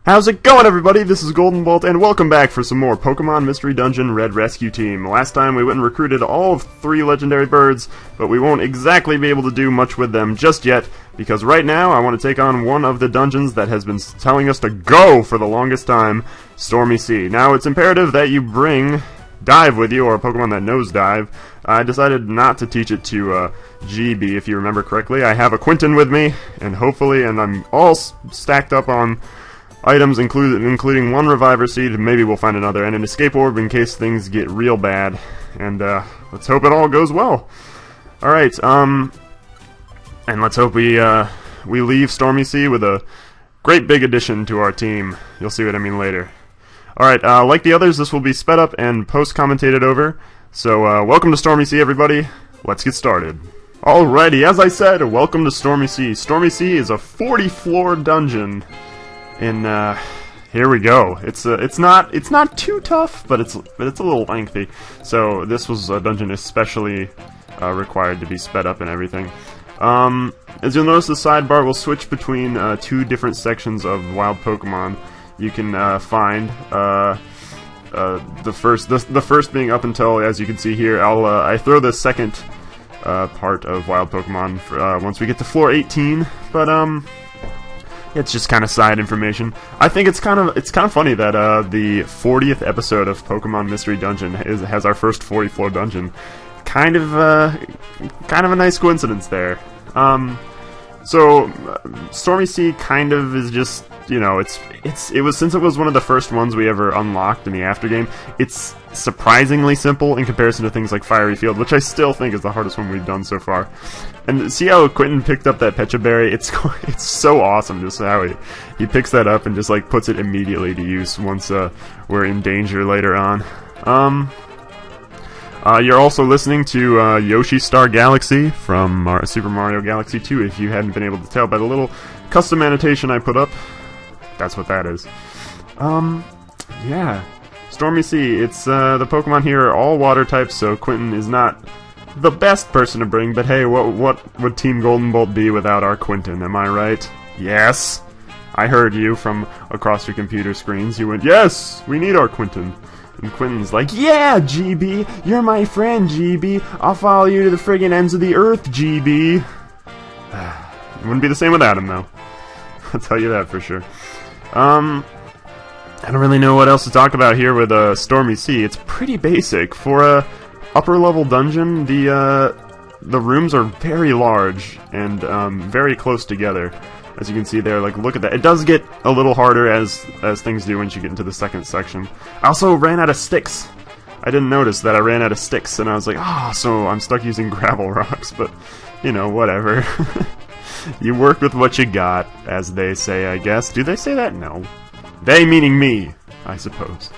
How's it going, everybody? This is GoldenBolt, and welcome back for some more Pokemon Mystery Dungeon Red Rescue Team. Last time we went and recruited all of 3 legendary birds, but we won't exactly be able to do much with them just yet, because right now I want to take on one of the dungeons that has been telling us to go for the longest time, Stormy Sea. Now, it's imperative that you bring Dive with you, or a Pokemon that knows Dive. I decided not to teach it to GB, if you remember correctly. I have a Quinton with me, and hopefully, and I'm all stacked up on items, including 1 Reviver Seed, maybe we'll find another, and an Escape Orb in case things get real bad. And let's hope it all goes well. Alright, and let's hope we leave Stormy Sea with a great big addition to our team. You'll see what I mean later. Alright, like the others, this will be sped up and post-commentated over. So, welcome to Stormy Sea, everybody. Let's get started. Alrighty, as I said, welcome to Stormy Sea. Stormy Sea is a 40-floor dungeon. And here we go. It's not too tough, but it's a little lengthy. So this was a dungeon especially required to be sped up and everything. As you'll notice, the sidebar will switch between 2 different sections of wild Pokemon. You can find the first being up until, as you can see here. I throw the second part of wild Pokemon for, once we get to floor 18, but it's just kind of side information. I think it's kind of funny that the 40th episode of Pokemon Mystery Dungeon has our first 40-floor dungeon. Kind of a nice coincidence there. So Stormy Sea kind of is just, you know, since it was one of the first ones we ever unlocked in the aftergame, it's surprisingly simple in comparison to things like Fiery Field, which I still think is the hardest one we've done so far. And see how Quinton picked up that Pecha Berry? It's so awesome just how he picks that up and just like puts it immediately to use once we're in danger later on. You're also listening to Yoshi Star Galaxy from Super Mario Galaxy 2, if you hadn't been able to tell by the little custom annotation I put up. That's what that is. Yeah. Stormy Sea, it's, the Pokemon here are all water types, so Quinton is not the best person to bring, but hey, what would Team GoldenBolt be without our Quinton, am I right? Yes! I heard you from across your computer screens. You went, yes! We need our Quinton. And Quinton's like, yeah, GB! You're my friend, GB! I'll follow you to the friggin' ends of the earth, GB! It wouldn't be the same without him, though. I'll tell you that for sure. I don't really know what else to talk about here with Stormy Sea. It's pretty basic. For a upper-level dungeon, the rooms are very large and very close together. As you can see there, like, look at that. It does get a little harder as things do once you get into the second section. I also ran out of sticks. I didn't notice that I ran out of sticks, and I was like, so I'm stuck using gravel rocks, but, you know, whatever. You work with what you got, as they say, I guess. Do they say that? No. They meaning me, I suppose.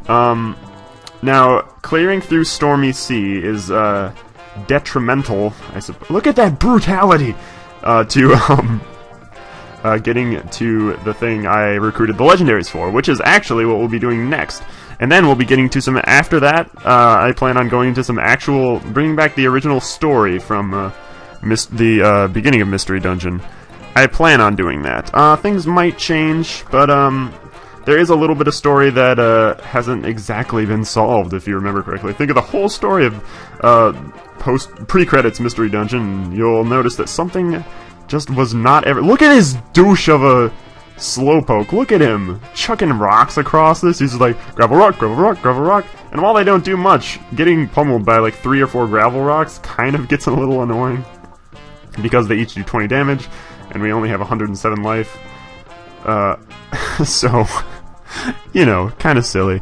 Now, clearing through Stormy Sea is, detrimental, I suppose. Look at that brutality! To getting to the thing I recruited the legendaries for, which is actually what we'll be doing next. And then we'll be getting to some, after that, I plan on going into some actual, bringing back the original story from, the beginning of Mystery Dungeon. I plan on doing that. Things might change, but there is a little bit of story that hasn't exactly been solved, if you remember correctly. Think of the whole story of pre-credits Mystery Dungeon, and you'll notice that something just was not ever. Look at his douche of a Slowpoke. Look at him chucking rocks across this. He's like, gravel rock, gravel rock, gravel rock. And while they don't do much, getting pummeled by like 3 or 4 gravel rocks kind of gets a little annoying, because they each do 20 damage, and we only have 107 life. So, you know, kind of silly.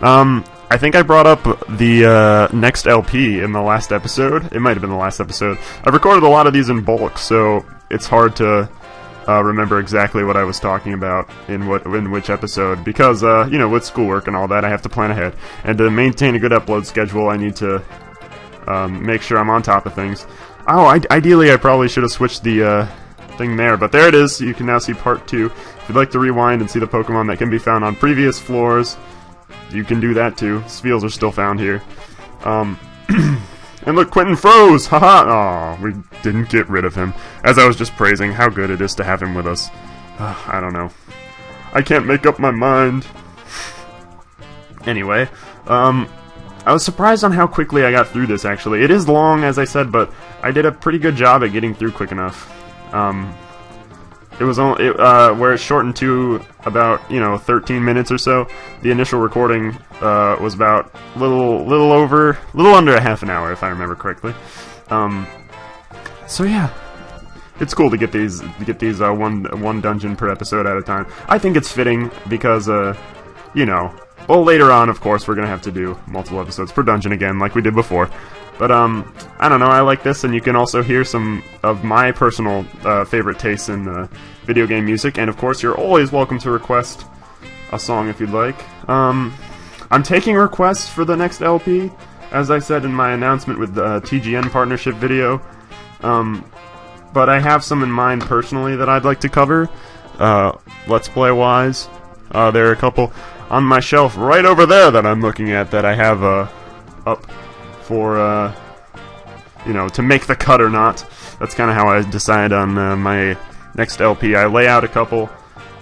I think I brought up the next LP in the last episode. It might have been the last episode. I've recorded a lot of these in bulk, so it's hard to remember exactly what I was talking about in which episode, because, you know, with schoolwork and all that, I have to plan ahead. And to maintain a good upload schedule, I need to make sure I'm on top of things. Oh, ideally I probably should have switched the thing there, but there it is. You can now see part 2. If you'd like to rewind and see the Pokemon that can be found on previous floors, you can do that too. Spiels are still found here. And look, Quinton froze! Haha! Aw, we didn't get rid of him. As I was just praising how good it is to have him with us. I don't know. I can't make up my mind. Anyway, I was surprised on how quickly I got through this, actually. It is long, as I said, but I did a pretty good job at getting through quick enough. It was only, where it's shortened to about, 13 minutes or so. The initial recording, was about little under a half an hour, if I remember correctly. So yeah. It's cool to get these one dungeon per episode at a time. I think it's fitting because, well, later on, of course, we're gonna have to do multiple episodes per dungeon again, like we did before. But, I don't know, I like this, and you can also hear some of my personal favorite tastes in video game music, and of course, you're always welcome to request a song if you'd like. I'm taking requests for the next LP, as I said in my announcement with the TGN partnership video. But I have some in mind personally that I'd like to cover, Let's Play-wise. There are a couple on my shelf right over there that I'm looking at that I have up for, to make the cut or not. That's kind of how I decide on my next LP. I lay out a couple,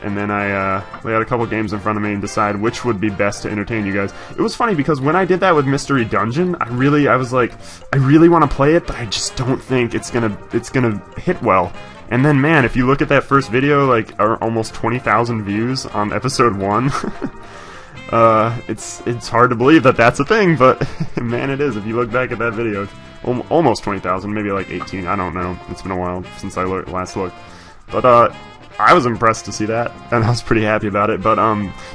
and then I lay out a couple games in front of me and decide which would be best to entertain you guys. It was funny because when I did that with Mystery Dungeon, I was like, I really want to play it, but I just don't think it's gonna hit well. And then, man, if you look at that first video, like, almost 20,000 views on episode 1. It's hard to believe that that's a thing, but man, it is. If you look back at that video, almost 20,000, maybe like 18. I don't know. It's been a while since I last looked, but I was impressed to see that, and I was pretty happy about it. But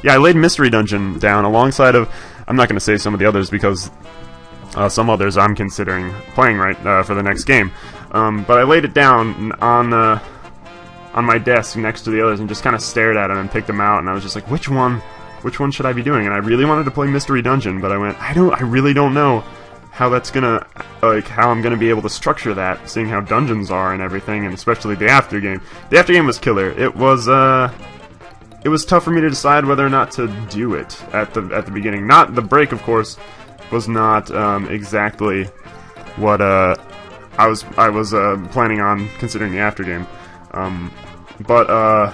yeah, I laid Mystery Dungeon down alongside of. I'm not going to say some of the others because some others I'm considering playing for the next game. But I laid it down on my desk next to the others and just kind of stared at them and picked them out, and I was just like, which one should I be doing? And I really wanted to play Mystery Dungeon, but I went, I really don't know how that's gonna, how I'm gonna be able to structure that, seeing how dungeons are and everything, and especially the after game. The after game was killer. It was tough for me to decide whether or not to do it at the beginning. Not the break, of course, was not exactly what I was planning on considering the after game. But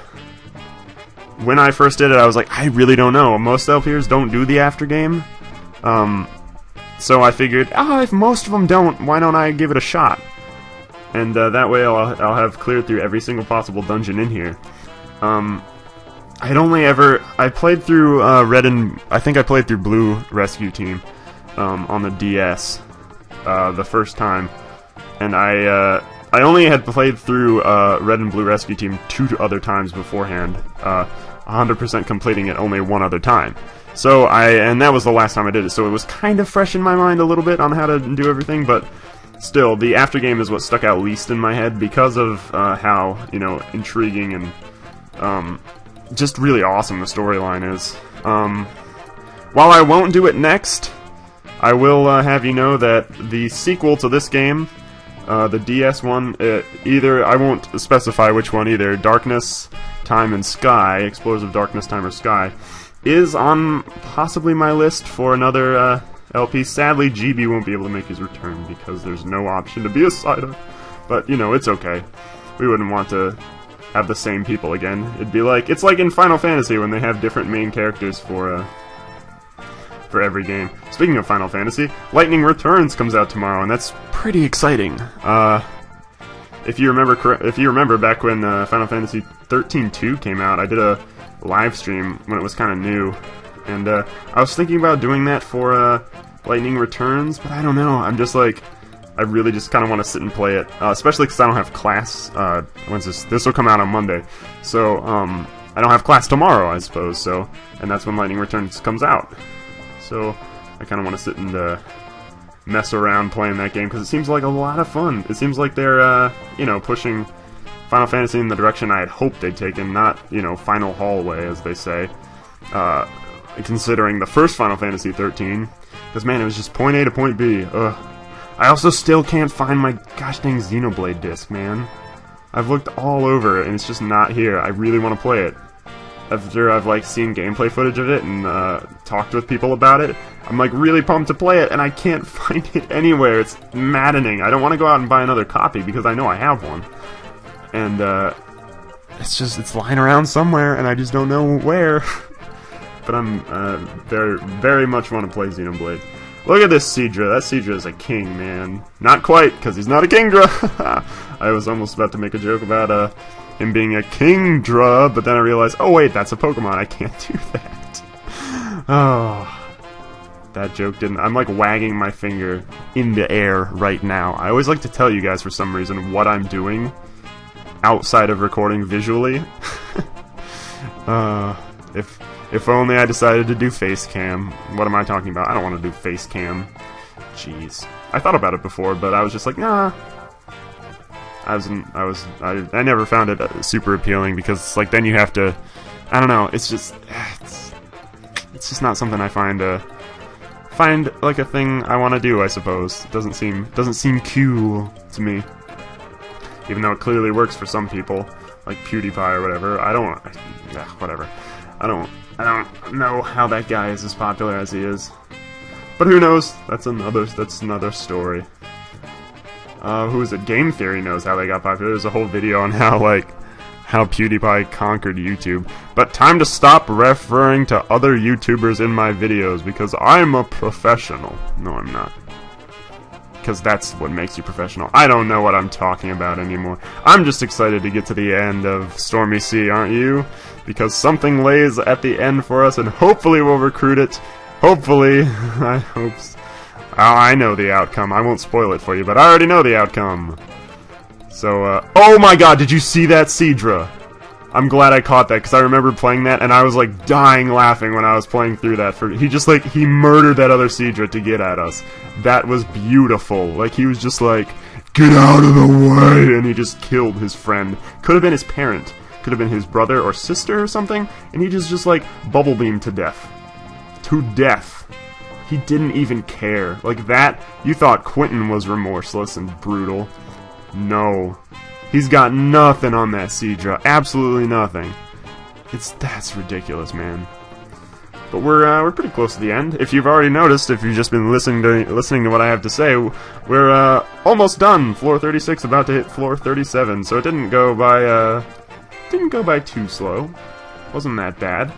when I first did it, I was like, I really don't know. Most LPers don't do the after game. So I figured, if most of them don't, why don't I give it a shot? And that way I'll have cleared through every single possible dungeon in here. I played through I think I played through Blue Rescue Team on the DS the first time, and I only had played through Red and Blue Rescue Team 2 other times beforehand, 100% completing it only one other time. So and that was the last time I did it, so it was kind of fresh in my mind a little bit on how to do everything, but still, the after game is what stuck out least in my head because of how, intriguing and just really awesome the storyline is. While I won't do it next, I will have you know that the sequel to this game, the DS one, either, I won't specify which one either, Darkness, Time, and Sky, Explorers of Darkness, Time, or Sky, is on possibly my list for another LP. Sadly, GB won't be able to make his return because there's no option to be a side-up. But, it's okay. We wouldn't want to have the same people again. It'd be like, it's like in Final Fantasy when they have different main characters for every game. Speaking of Final Fantasy, Lightning Returns comes out tomorrow, and that's pretty exciting. If you remember back when Final Fantasy 13-2 came out, I did a live stream when it was kind of new, and I was thinking about doing that for Lightning Returns, but I don't know. I'm just like, I really just kind of want to sit and play it, especially because I don't have class. When's this will come out on Monday, so I don't have class tomorrow, I suppose. So, and that's when Lightning Returns comes out. So I kind of want to sit and mess around playing that game because it seems like a lot of fun. It seems like they're pushing Final Fantasy in the direction I had hoped they'd taken, not, final hallway, as they say, considering the first Final Fantasy 13, because, man, it was just point A to point B. Ugh. I also still can't find my gosh dang Xenoblade disc, man. I've looked all over, and it's just not here. I really want to play it. After I've, seen gameplay footage of it and talked with people about it, I'm, really pumped to play it, and I can't find it anywhere. It's maddening. I don't want to go out and buy another copy, because I know I have one. And, it's lying around somewhere, and I just don't know where. But I'm very, very much want to play Xenoblade. Look at this Seadra. That Seadra is a king, man. Not quite, because he's not a Kingdra. I was almost about to make a joke about him being a Kingdra, but then I realized, oh wait, that's a Pokemon. I can't do that. Oh, that joke didn't... I'm like wagging my finger in the air right now. I always like to tell you guys for some reason what I'm doing outside of recording visually. If only I decided to do face cam. What am I talking about? I don't want to do face cam. Jeez. I thought about it before, but I was just like, nah. I never found it super appealing because, like, then you have to, I don't know, it's just not something I find like a thing I want to do, I suppose. It doesn't seem cool to me. Even though it clearly works for some people, like PewDiePie or whatever. Whatever. I don't know how that guy is as popular as he is. But who knows? That's another story. Who is it? Game Theory knows how they got popular. There's a whole video on how PewDiePie conquered YouTube. But time to stop referring to other YouTubers in my videos, because I'm a professional. No, I'm not. Because that's what makes you professional. I don't know what I'm talking about anymore. I'm just excited to get to the end of Stormy Sea, aren't you? Because something lays at the end for us, and hopefully we'll recruit it. Hopefully. I hope so. I know the outcome. I won't spoil it for you, but I already know the outcome. So, oh my god, did you see that Seadra? I'm glad I caught that, because I remember playing that, and I was, like, dying laughing when I was playing through that. He murdered that other Seadra to get at us. That was beautiful. Like, he was just like, get out of the way, and he just killed his friend. Could have been his parent. Could have been his brother or sister or something, and he just like, bubble beamed to death. To death. He didn't even care. Like that, you thought Quentin was remorseless and brutal. No. He's got nothing on that Seadra. Absolutely nothing. That's ridiculous, man. But we're pretty close to the end. If you've already noticed, if you've just been listening to what I have to say, we're almost done. Floor 36, about to hit floor 37. So it didn't go by too slow. Wasn't that bad.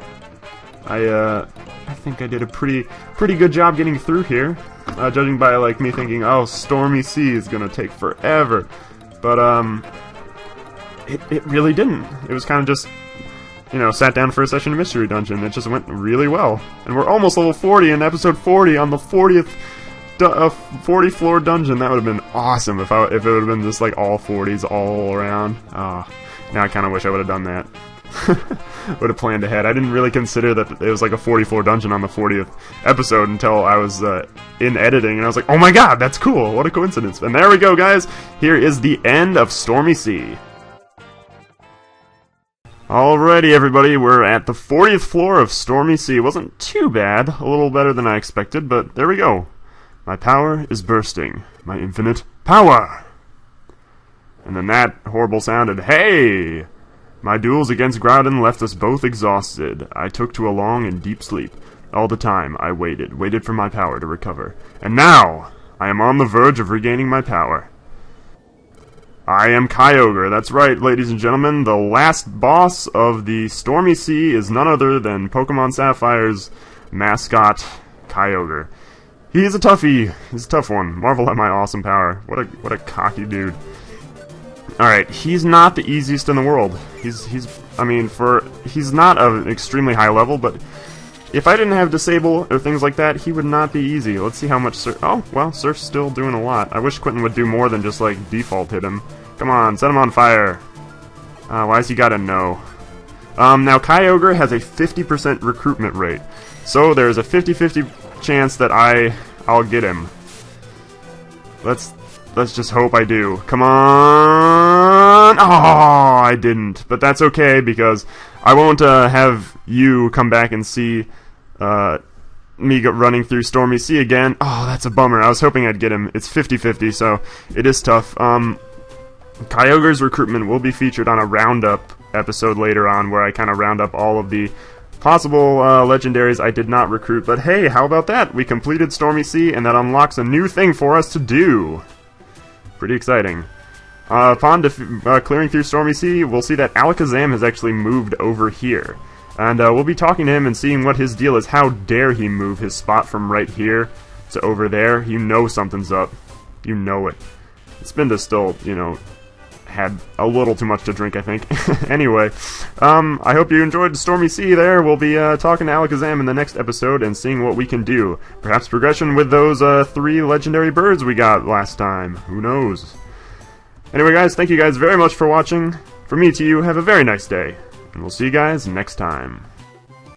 I think I did a pretty good job getting through here. Judging by like me thinking, oh, Stormy Sea is gonna take forever. But it really didn't. It was kind of just, you know, sat down for a session of Mystery Dungeon. It just went really well. And we're almost level 40 in episode 40 on the 40th 40 floor dungeon. That would have been awesome if it would have been just like all 40s all around. Now I kind of wish I would have done that. Would have planned ahead. I didn't really consider that it was like a 40 floor dungeon on the 40th episode until I was in editing, and I was like, oh my god, that's cool, what a coincidence. And there we go, guys. Here is the end of Stormy Sea. Alrighty, everybody, we're at the 40th floor of Stormy Sea. Wasn't too bad, a little better than I expected, but there we go. My power is bursting. My infinite power! And then that horrible sounded, hey! My duels against Groudon left us both exhausted. I took to a long and deep sleep. All the time, I waited for my power to recover. And now, I am on the verge of regaining my power. I am Kyogre, that's right, ladies and gentlemen. The last boss of the Stormy Sea is none other than Pokemon Sapphire's mascot, Kyogre. He is a toughie. He's a tough one. Marvel at my awesome power. What a cocky dude. Alright, he's not the easiest in the world. He's not of an extremely high level, but if I didn't have Disable or things like that, he would not be easy. Let's see how much Surf... Oh, well, Surf's still doing a lot. I wish Quentin would do more than just, like, default hit him. Come on, set him on fire. Why's he gotta know? Now, Kyogre has a 50% recruitment rate. So there's a 50-50 chance that I'll get him. Let's just hope I do. Come on! Oh, I didn't. But that's okay, because I won't have you come back and see me running through Stormy Sea again. Oh, that's a bummer. I was hoping I'd get him. It's 50-50, so it is tough. Kyogre's recruitment will be featured on a roundup episode later on, where I kind of round up all of the possible legendaries I did not recruit. But hey, how about that? We completed Stormy Sea, and that unlocks a new thing for us to do. Pretty exciting. Upon clearing through Stormy Sea, we'll see that Alakazam has actually moved over here. And we'll be talking to him and seeing what his deal is. How dare he move his spot from right here to over there? You know something's up. You know it. Spinda still, you know, had a little too much to drink, I think. Anyway, I hope you enjoyed Stormy Sea there. We'll be talking to Alakazam in the next episode and seeing what we can do. Perhaps progression with those 3 legendary birds we got last time. Who knows? Anyway, guys, thank you guys very much for watching. From me to you, have a very nice day. And we'll see you guys next time.